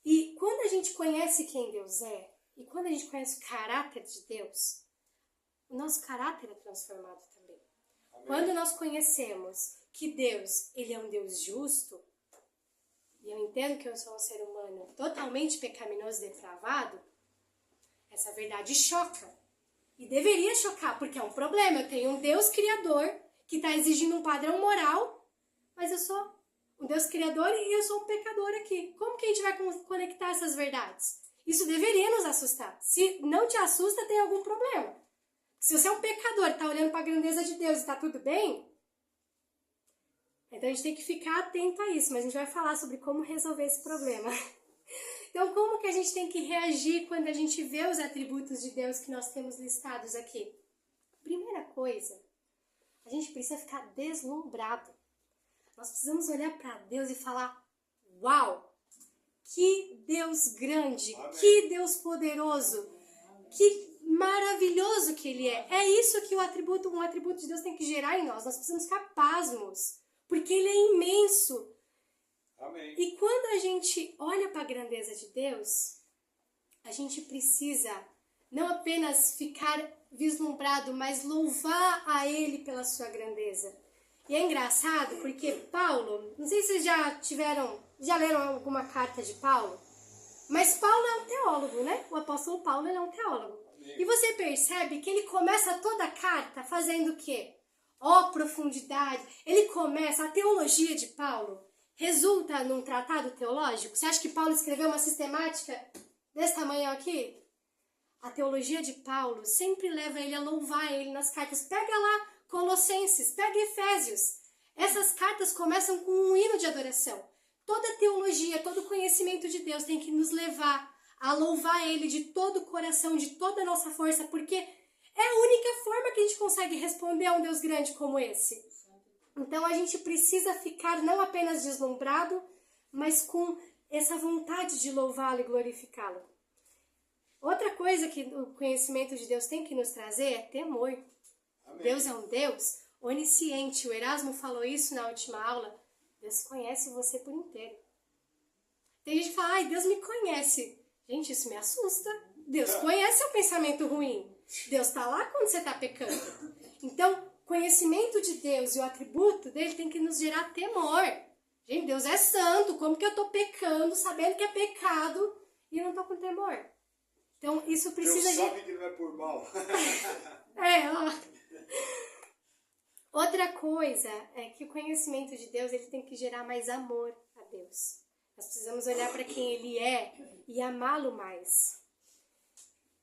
E quando a gente conhece quem Deus é, e quando a gente conhece o caráter de Deus, o nosso caráter é transformado também. Amém. Quando nós conhecemos que Deus, ele é um Deus justo, e eu entendo que eu sou um ser humano totalmente pecaminoso e depravado, essa verdade choca. E deveria chocar, porque é um problema. Eu tenho um Deus criador que está exigindo um padrão moral, mas eu sou um Deus criador e eu sou um pecador aqui. Como que a gente vai conectar essas verdades? Isso deveria nos assustar. Se não te assusta, tem algum problema. Se você é um pecador e está olhando para a grandeza de Deus e está tudo bem, então a gente tem que ficar atento a isso, mas a gente vai falar sobre como resolver esse problema. Então, como que a gente tem que reagir quando a gente vê os atributos de Deus que nós temos listados aqui? Primeira coisa, a gente precisa ficar deslumbrado. Nós precisamos olhar para Deus e falar, uau, que Deus grande, amém, que Deus poderoso, que maravilhoso que Ele é. É isso que um atributo de Deus tem que gerar em nós. Nós precisamos ficar pasmos, porque Ele é imenso. Amém. E quando a gente olha para a grandeza de Deus, a gente precisa não apenas ficar vislumbrado, mas louvar a Ele pela sua grandeza. E é engraçado porque Paulo, não sei se vocês já leram alguma carta de Paulo, mas Paulo é um teólogo, né? O apóstolo Paulo, ele é um teólogo. Amém. E você percebe que ele começa toda a carta fazendo o quê? Profundidade. Ele começa, a teologia de Paulo resulta num tratado teológico? Você acha que Paulo escreveu uma sistemática desse tamanho aqui? A teologia de Paulo sempre leva ele a louvar ele nas cartas. Pega lá Colossenses, pega Efésios. Essas cartas começam com um hino de adoração. Toda teologia, todo conhecimento de Deus tem que nos levar a louvar Ele de todo o coração, de toda a nossa força, porque é a única forma que a gente consegue responder a um Deus grande como esse. Então a gente precisa ficar não apenas deslumbrado, mas com essa vontade de louvá-lo e glorificá-lo. Outra coisa que o conhecimento de Deus tem que nos trazer é temor. Amém. Deus é um Deus onisciente. O Erasmo falou isso na última aula. Deus conhece você por inteiro. Tem gente que fala, ai, Deus me conhece. Gente, isso me assusta. Deus conhece seu pensamento ruim. Deus está lá quando você está pecando. Então, conhecimento de Deus e o atributo dele tem que nos gerar temor. Gente, Deus é santo. Como que eu estou pecando, sabendo que é pecado e eu não estou com temor? Então, isso precisa... Deus sabe que ele vai por mal. Outra coisa é que o conhecimento de Deus ele tem que gerar mais amor a Deus. Nós precisamos olhar para quem Ele é e amá-lo mais.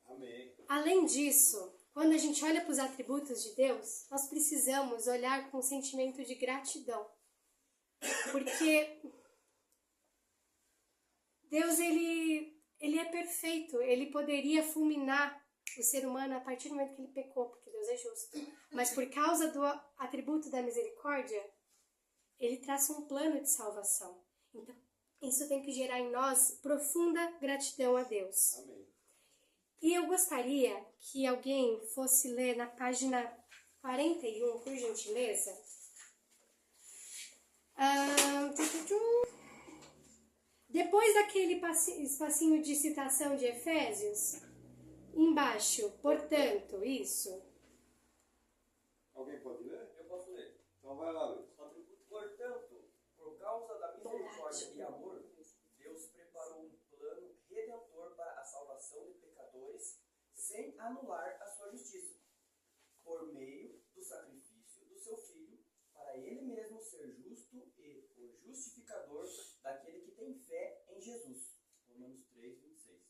Amém. Além disso, quando a gente olha para os atributos de Deus, nós precisamos olhar com um sentimento de gratidão. Porque Deus, ele é perfeito. Ele poderia fulminar o ser humano a partir do momento que ele pecou, porque Deus é justo. Mas por causa do atributo da misericórdia, ele traça um plano de salvação. Então, isso tem que gerar em nós profunda gratidão a Deus. Amém. E eu gostaria que alguém fosse ler na página 41, por gentileza. Depois daquele espacinho de citação de Efésios, embaixo, portanto, isso. Alguém pode ler? Eu posso ler. Então vai lá, Luiz. Portanto, por causa da misericórdia e amor, Deus preparou um plano redentor para a salvação de pecadores, sem anular a sua justiça, por meio do sacrifício do seu Filho, para ele mesmo ser justo e o justificador daquele que tem fé em Jesus. Romanos 3, 26.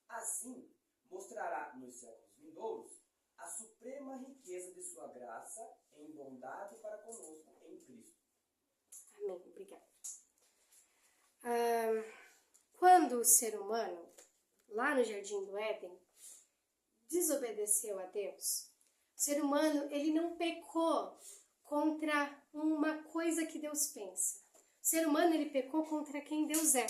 Assim, mostrará nos séculos vindouros a suprema riqueza de sua graça em bondade para conosco em Cristo. Amém, obrigada. Quando o ser humano, lá no Jardim do Éden, desobedeceu a Deus, o ser humano, ele não pecou contra uma coisa que Deus pensa. O ser humano, ele pecou contra quem Deus é.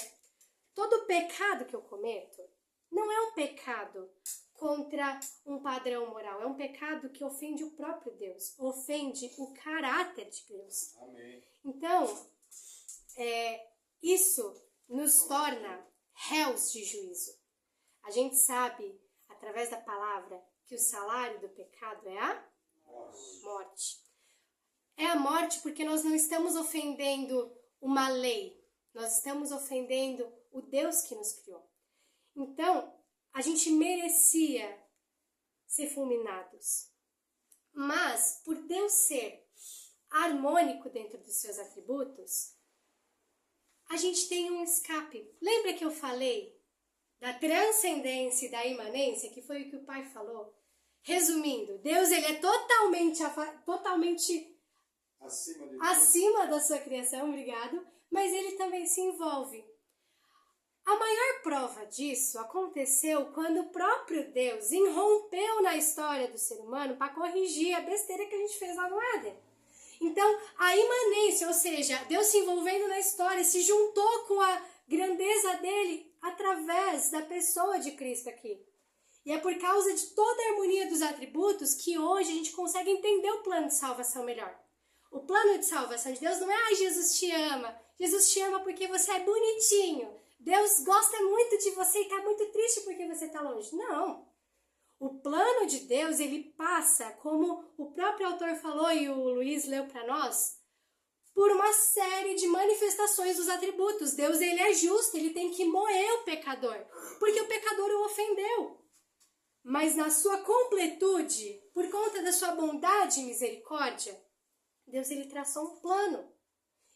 Todo pecado que eu cometo não é um pecado contra um padrão moral, é um pecado que ofende o próprio Deus, ofende o caráter de Deus. Amém. Então, isso nos torna réus de juízo. A gente sabe, através da palavra, que o salário do pecado é a morte. É a morte porque nós não estamos ofendendo uma lei, nós estamos ofendendo o Deus que nos criou. Então, a gente merecia ser fulminados. Mas, por Deus ser harmônico dentro dos seus atributos, a gente tem um escape. Lembra que eu falei da transcendência e da imanência, que foi o que o pai falou? Resumindo, Deus ele é totalmente acima da sua criação, obrigado, mas ele também se envolve. A maior prova disso aconteceu quando o próprio Deus irrompeu na história do ser humano para corrigir a besteira que a gente fez lá no Éden. Então, a imanência, ou seja, Deus se envolvendo na história, se juntou com a grandeza dele através da pessoa de Cristo aqui. E é por causa de toda a harmonia dos atributos que hoje a gente consegue entender o plano de salvação melhor. O plano de salvação de Deus não é Jesus te ama. Jesus te ama porque você é bonitinho. Deus gosta muito de você e está muito triste porque você está longe. Não. O plano de Deus, ele passa, como o próprio autor falou e o Luiz leu para nós, por uma série de manifestações dos atributos. Deus, ele é justo, ele tem que moer o pecador, porque o pecador o ofendeu. Mas na sua completude, por conta da sua bondade e misericórdia, Deus, ele traçou um plano.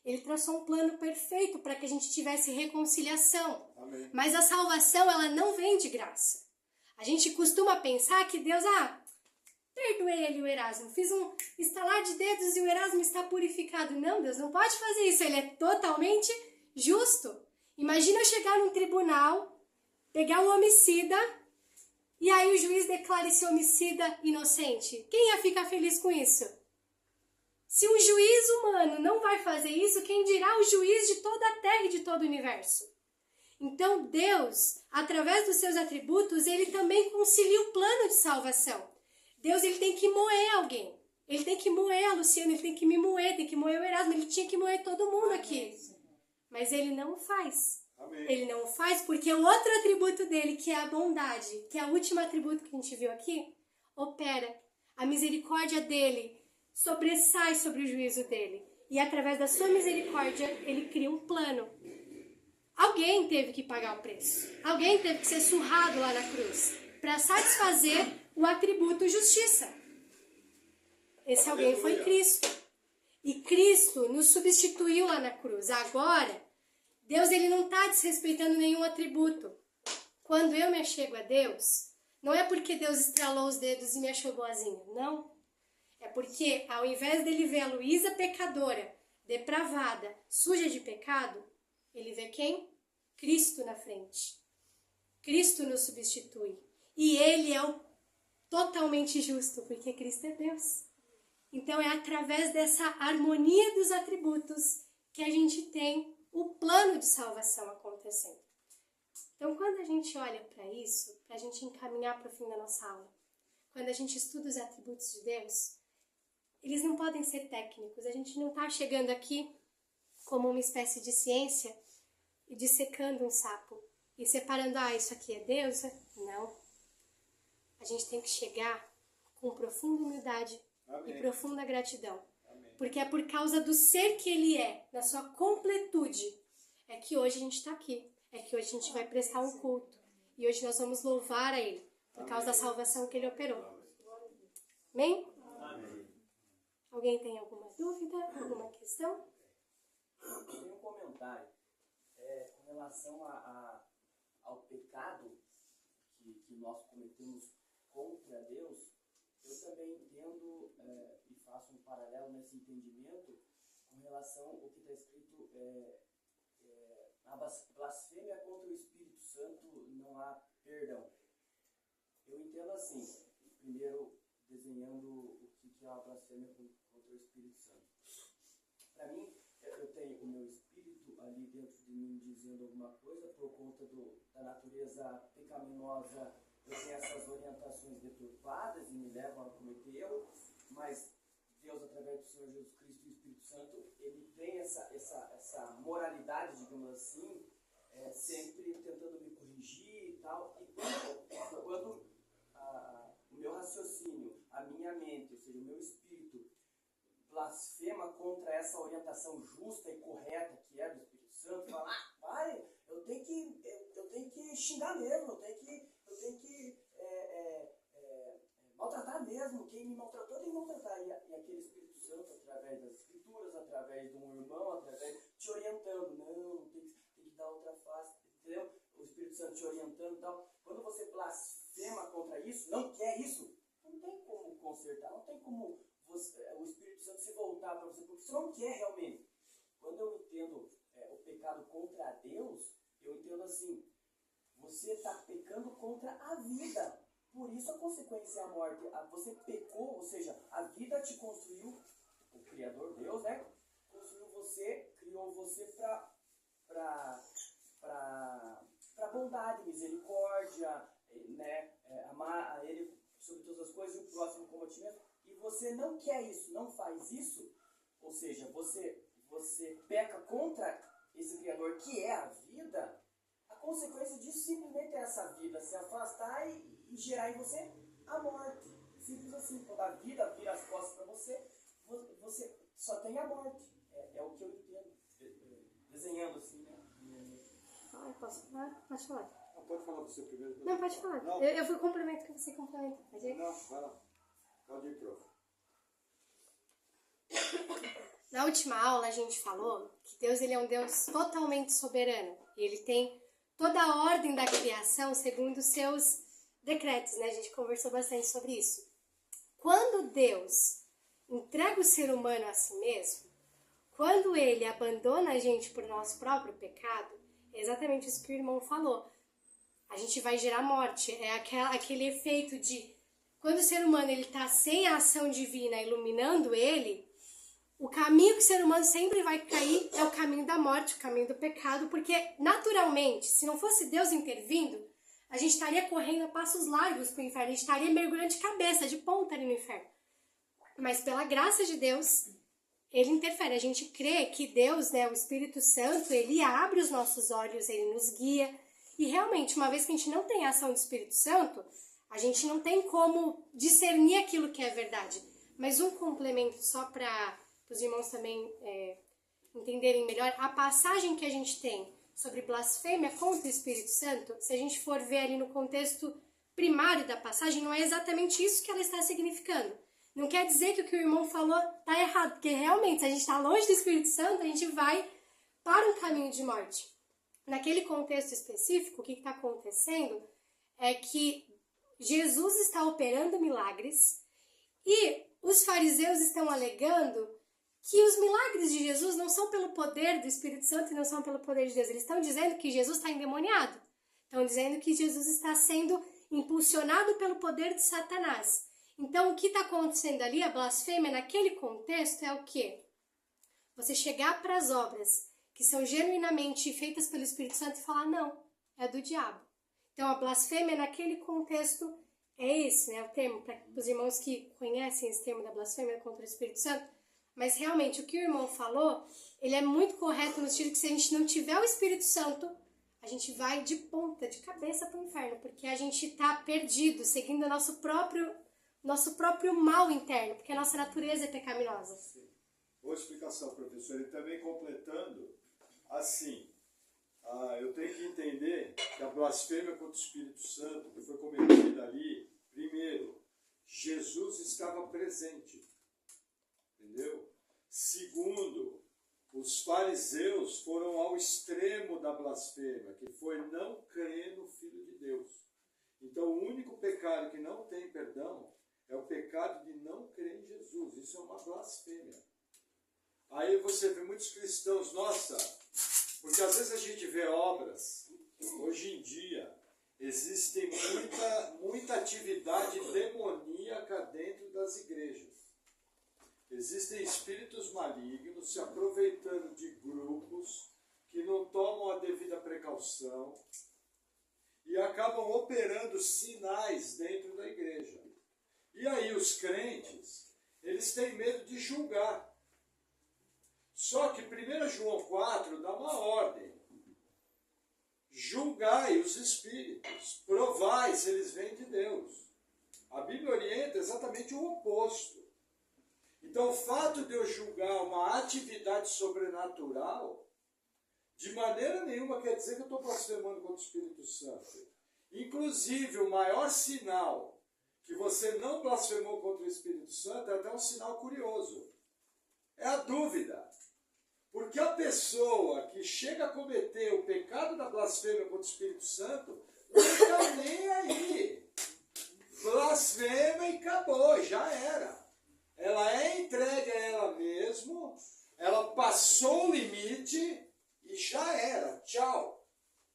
Ele traçou um plano perfeito para que a gente tivesse reconciliação. Amém. Mas a salvação, ela não vem de graça. A gente costuma pensar que Deus, perdoei ele, o Erasmo. Fiz um estalar de dedos e o Erasmo está purificado. Não, Deus não pode fazer isso. Ele é totalmente justo. Imagina eu chegar num tribunal, pegar um homicida e aí o juiz declara esse homicida inocente. Quem ia ficar feliz com isso? Se o juiz humano não vai fazer isso, quem dirá o juiz de toda a terra e de todo o universo? Então Deus, através dos seus atributos, ele também concilia o plano de salvação. Deus, ele tem que moer alguém. Ele tem que moer a Luciana, ele tem que me moer, tem que moer o Erasmo, ele tinha que moer todo mundo aqui. Mas ele não faz. Amém. Ele não faz porque o outro atributo dele, que é a bondade, que é o último atributo que a gente viu aqui, opera. A misericórdia dele sobressai sobre o juízo dele. E através da sua misericórdia, ele cria um plano. Alguém teve que pagar o preço. Alguém teve que ser surrado lá na cruz para satisfazer o atributo justiça. Esse alguém foi Cristo. E Cristo nos substituiu lá na cruz. Agora, Deus ele não está desrespeitando nenhum atributo. Quando eu me achego a Deus, não é porque Deus estralou os dedos e me achou boazinha, não. É porque ao invés dele ver a Luísa pecadora, depravada, suja de pecado, ele vê quem? Cristo na frente. Cristo nos substitui. E ele é o totalmente justo, porque Cristo é Deus. Então é através dessa harmonia dos atributos que a gente tem o plano de salvação acontecendo. Então quando a gente olha para isso, para a gente encaminhar para o fim da nossa aula, quando a gente estuda os atributos de Deus, eles não podem ser técnicos. A gente não está chegando aqui como uma espécie de ciência e dissecando um sapo e separando, isso aqui é Deus? Não. A gente tem que chegar com profunda humildade e profunda gratidão. Porque é por causa do ser que ele é, na sua completude, é que hoje a gente está aqui. É que hoje a gente vai prestar um culto. E hoje nós vamos louvar a ele, por causa da salvação que ele operou. Amém? Amém. Alguém tem alguma dúvida, alguma questão? Tem um comentário com relação ao pecado que nós cometemos contra Deus. Eu também entendo e faço um paralelo nesse entendimento com relação ao que está escrito a blasfêmia contra o Espírito Santo não há perdão. Eu entendo assim, primeiro desenhando o que é a blasfêmia contra o Espírito Santo. Para mim, eu tenho o meu espírito ali dentro de mim dizendo alguma coisa por conta da natureza pecaminosa. Eu tenho essas orientações deturpadas e me levam a cometer erro, mas Deus, através do Senhor Jesus Cristo e do Espírito Santo, ele tem essa moralidade, digamos assim, sempre tentando me corrigir e tal. E quando o meu raciocínio, a minha mente, ou seja, o meu espírito, blasfema contra essa orientação justa e correta que é do Espírito Santo, fala, pai, eu tenho que xingar mesmo, eu tenho que maltratar mesmo, quem me maltratou tem que maltratar. E aquele Espírito Santo, através das Escrituras, através de um irmão, te orientando, não, tem que dar outra face, entendeu? O Espírito Santo te orientando e tal. Quando você blasfema contra isso, não quer isso, não tem como consertar, não tem como o Espírito Santo se voltar para você, porque você não quer realmente. Quando eu entendo o pecado contra Deus, eu entendo assim, você está pecando contra a vida. Por isso a consequência é a morte. Você pecou, ou seja, a vida te construiu, o Criador Deus, né? Construiu você, criou você para bondade, misericórdia, né? Amar a Ele sobre todas as coisas e o próximo como a ti mesmo. E você não quer isso, não faz isso, ou seja, você peca contra esse Criador que é a vida. A consequência disso simplesmente é essa vida se afastar e gerar em você a morte. Simples assim. Quando a vida vira as costas para você, você só tem a morte. É o que eu entendo. Desenhando assim, né? Posso falar? Pode falar. Não, pode falar você primeiro. Não, pode falar. Não. Eu fui complemento que você complementa. Pode ir? Não, vai lá. Pode ir, prof. Na última aula a gente falou que Deus ele é um Deus totalmente soberano. E ele tem toda a ordem da criação segundo os seus decretos, né? A gente conversou bastante sobre isso. Quando Deus entrega o ser humano a si mesmo, quando ele abandona a gente por nosso próprio pecado, é exatamente isso que o irmão falou. A gente vai gerar morte. É aquele efeito de... Quando o ser humano está sem a ação divina iluminando ele, o caminho que o ser humano sempre vai cair é o caminho da morte, o caminho do pecado, porque naturalmente, se não fosse Deus intervindo, a gente estaria correndo a passos largos para o inferno, a gente estaria mergulhando de cabeça, de ponta ali no inferno. Mas pela graça de Deus, ele interfere. A gente crê que Deus, né, o Espírito Santo, ele abre os nossos olhos, ele nos guia. E realmente, uma vez que a gente não tem a ação do Espírito Santo, a gente não tem como discernir aquilo que é verdade. Mas um complemento só para os irmãos também entenderem melhor, a passagem que a gente tem sobre blasfêmia contra o Espírito Santo, se a gente for ver ali no contexto primário da passagem, não é exatamente isso que ela está significando. Não quer dizer que o irmão falou está errado, porque realmente, se a gente está longe do Espírito Santo, a gente vai para um caminho de morte. Naquele contexto específico, o que está acontecendo é que Jesus está operando milagres e os fariseus estão alegando que os milagres de Jesus não são pelo poder do Espírito Santo e não são pelo poder de Deus. Eles estão dizendo que Jesus está endemoniado. Estão dizendo que Jesus está sendo impulsionado pelo poder de Satanás. Então, o que está acontecendo ali, a blasfêmia, naquele contexto, é o quê? Você chegar para as obras que são genuinamente feitas pelo Espírito Santo e falar, não, é do diabo. Então, a blasfêmia, naquele contexto, é esse, né? O termo, para os irmãos que conhecem esse termo da blasfêmia contra o Espírito Santo. Mas, realmente, o que o irmão falou, ele é muito correto no sentido que se a gente não tiver o Espírito Santo, a gente vai de ponta, de cabeça para o inferno, porque a gente está perdido, seguindo o nosso próprio mal interno, porque a nossa natureza é pecaminosa. Boa explicação, professor. E também completando, assim, eu tenho que entender que a blasfêmia contra o Espírito Santo, que foi cometida ali, primeiro, Jesus estava presente, entendeu? Segundo, os fariseus foram ao extremo da blasfêmia, que foi não crer no Filho de Deus. Então, o único pecado que não tem perdão é o pecado de não crer em Jesus. Isso é uma blasfêmia. Aí você vê muitos cristãos, nossa, porque às vezes a gente vê obras, hoje em dia, existe muita atividade demoníaca dentro das igrejas. Existem espíritos malignos se aproveitando de grupos que não tomam a devida precaução e acabam operando sinais dentro da igreja. E aí os crentes, eles têm medo de julgar. Só que 1 João 4 dá uma ordem. Julgai os espíritos, provai se eles vêm de Deus. A Bíblia orienta exatamente o oposto. Então, o fato de eu julgar uma atividade sobrenatural, de maneira nenhuma quer dizer que eu estou blasfemando contra o Espírito Santo. Inclusive, o maior sinal que você não blasfemou contra o Espírito Santo é até um sinal curioso. É a dúvida. Porque a pessoa que chega a cometer o pecado da blasfêmia contra o Espírito Santo não está nem aí. Blasfema e acabou, já era. Ela é entregue a ela mesma, ela passou o limite e já era. Tchau.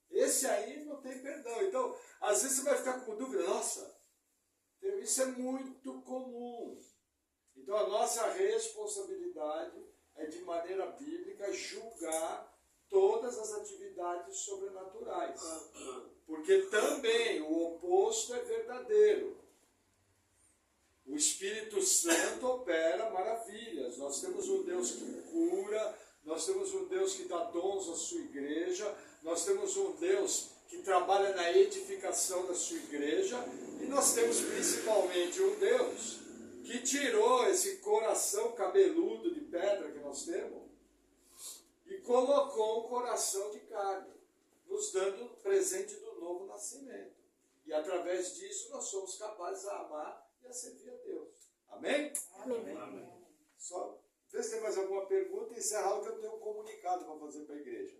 Esse aí não tem perdão. Então, às vezes você vai ficar com dúvida. Nossa, isso é muito comum. Então, a nossa responsabilidade é, de maneira bíblica, julgar todas as atividades sobrenaturais. Porque também o oposto é verdadeiro. O Espírito Santo opera maravilhas. Nós temos um Deus que cura, nós temos um Deus que dá dons à sua igreja, nós temos um Deus que trabalha na edificação da sua igreja, e nós temos principalmente um Deus que tirou esse coração cabeludo de pedra que nós temos e colocou um coração de carne, nos dando o presente do novo nascimento. E através disso nós somos capazes de amar e a servir a Deus. Amém? Amém. Amém. Só vê se tem mais alguma pergunta e encerrar, que eu tenho um comunicado para fazer para a igreja.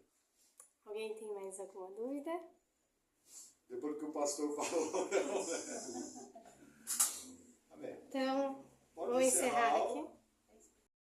Alguém tem mais alguma dúvida? Depois que o pastor falou. Amém. Então, Pode vou encerrar aqui.